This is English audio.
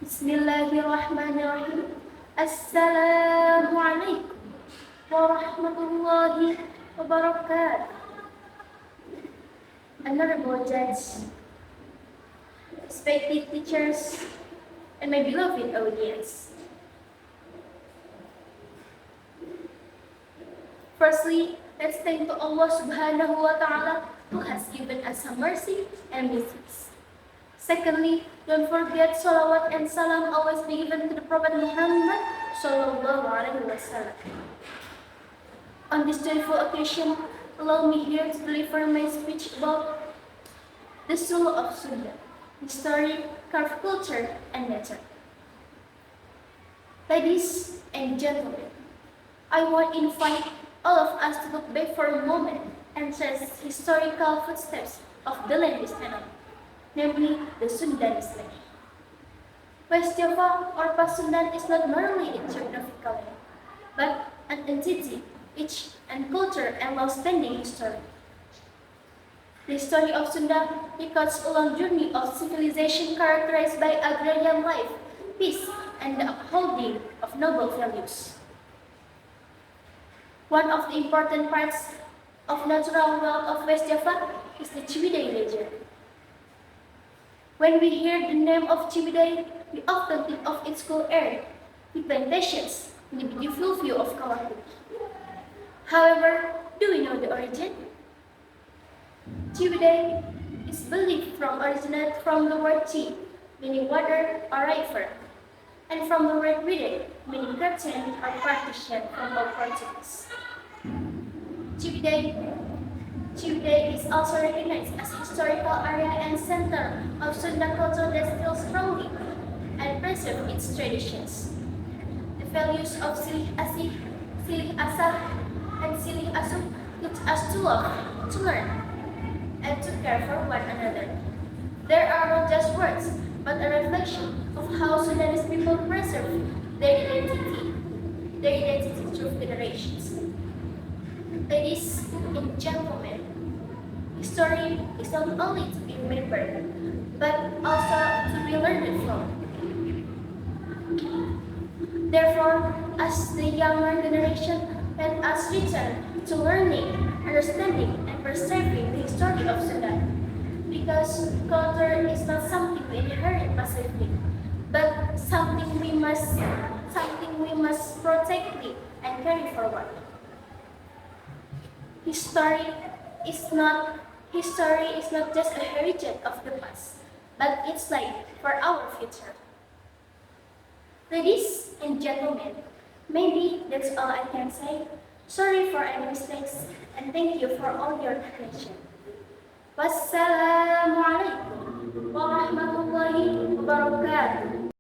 Bismillahirrahmanirrahim. Assalamualaikum warahmatullahi wabarakatuh. Honorable Judge, respected teachers, and my beloved audience. Firstly, let's thank to Allah Subhanahu wa Ta'ala who has given us some mercy and blessings. Secondly, don't forget salawat and salam always be given to the Prophet Muhammad Sallallahu Alaihi Wasallam. On this joyful occasion, allow me here to deliver my speech about the soul of Sunda, history, craft culture, and nature. Ladies and gentlemen, I want to invite all of us to look back for a moment and trace historical footsteps of the land history, namely the Sundanese land. West Java or Pasundan is not merely a geographical land, but an entity, rich and culture and long-standing history. The story of Sunda records a long journey of civilization characterized by agrarian life, peace, and the upholding of noble values. One of the important parts of natural wealth of West Java is the Ciwidey legend. When we hear the name of Ciwidey, we often think of its cool air, the plantations, and the beautiful view of Kawah. However, do we know the origin? Ciwidey is believed to originate from the word Ci, meaning water or river, and from the word Widey, meaning curtain or partition from Old Portuguese. Ciwidey is also recognized as a historical area and center of Sunda culture that still strongly and preserve its traditions. The values of Silih Asih, Silih Asah, and Silih Asuh teach us to love, to learn, and to care for one another. There are not just words, but a reflection of how Sudanese people preserve their identity through generations. Ladies and gentlemen, history is not only to be remembered, but also to be learned from. Therefore, as the younger generation, let us return to learning, understanding, and preserving the history of Sudan. Because culture is not something we inherit passively, but something we must protect and carry forward. History is not just a heritage of the past, but it's light for our future. Ladies and gentlemen, maybe that's all I can say. Sorry for any mistakes, and thank you for all your attention. Wassalamualaikum warahmatullahi wabarakatuh.